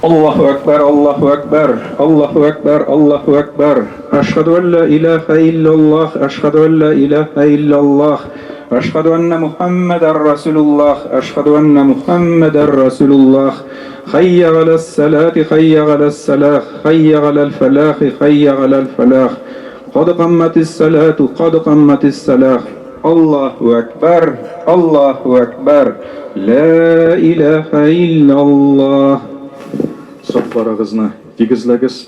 الله أكبر الله أكبر الله أكبر الله أكبر أشهد أن لا إله إلا الله أشهد أن لا إله إلا الله أشهد أن محمد رسول الله أشهد أن محمد رسول الله حي على الصلاة حي على الصلاة حي على الفلاح حي على الفلاح قد قامت الصلاة قد قامت الصلاة الله أكبر الله أكبر لا إله إلا الله. Софтбарағызны тигізләгіз,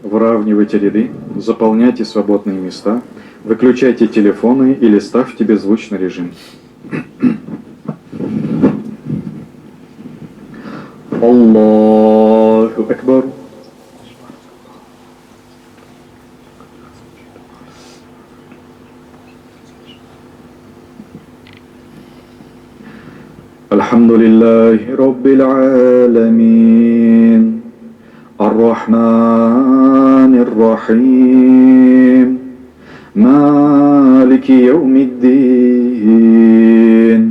выравнивайте ряды, заполняйте свободные места, выключайте телефоны или ставьте беззвучный режим. Аллаху Акбар. الحمد لله رب العالمين الرحمن الرحيم مالك يوم الدين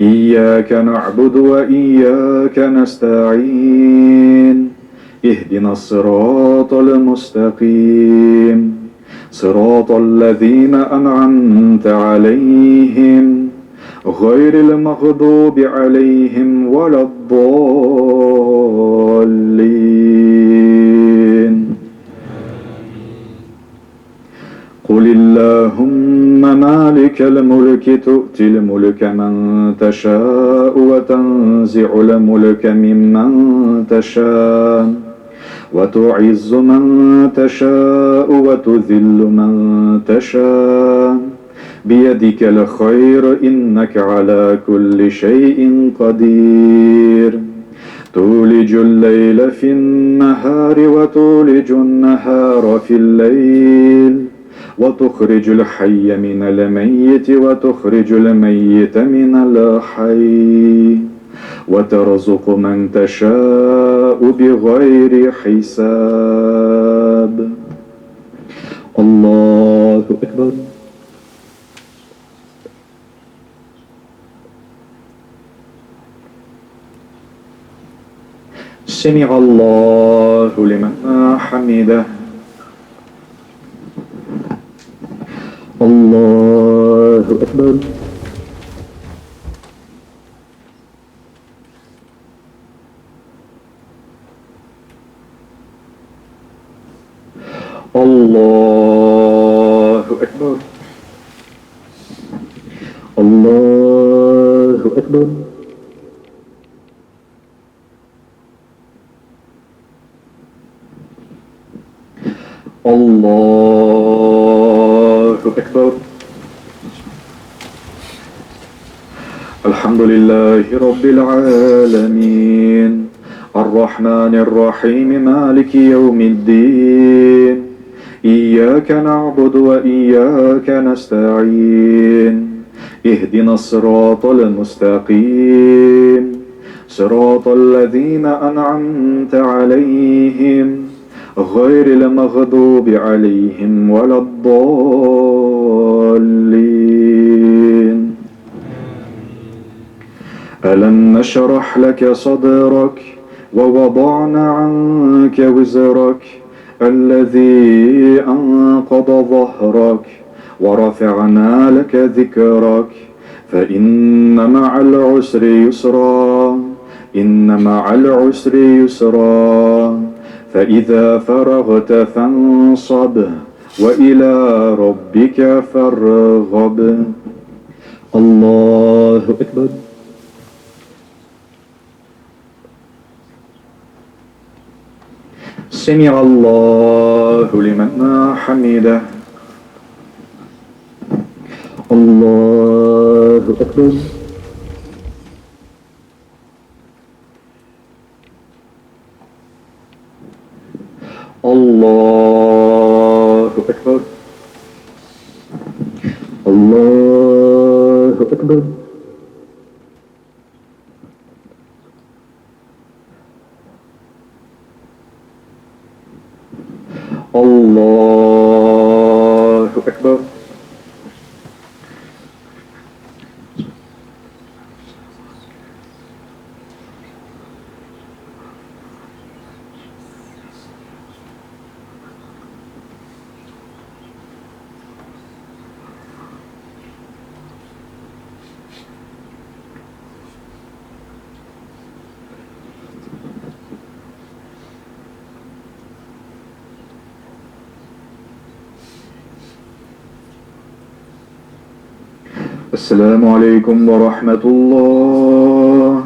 إياك نعبد وإياك نستعين اهدنا الصراط المستقيم صراط الذين أنعمت عليهم غير المغضوب عليهم ولا الضالين. قل اللهم مالك الملك تؤتي الملك من تشاء وتنزع الملك ممن تشاء وتعز من تشاء وتذل من تشاء بيدك الخير إنك على كل شيء قدير تولج الليل في النهار وتولج النهار في الليل وتخرج الحي من الميت وتخرج الميت من الحي وترزق من تشاء بغير حساب. الله أكبر. سمع الله لمن حمده. الله أكبر. الله أكبر. الله أكبر. الله أكبر. الحمد لله رب العالمين الرحمن الرحيم مالك يوم الدين إياك نعبد وإياك نستعين اهدنا الصراط المستقيم صراط الذين أنعمت عليهم غير المغضوب عليهم ولا الضالين. ألم نشرح لك صدرك ووضعنا عنك وزرك الذي أنقض ظهرك ورفعنا لك ذكرك فإن مع العسر يسرا إن مع العسر يسرا فإذا فرغت فانصب وإلى ربك فارغب. الله أكبر. سمع الله لمن حمده. الله أكبر. الله أكبر. الله أكبر. الله أكبر. السلام عليكم ورحمة الله.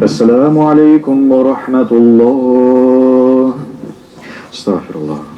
السلام عليكم ورحمة الله. استغفر الله.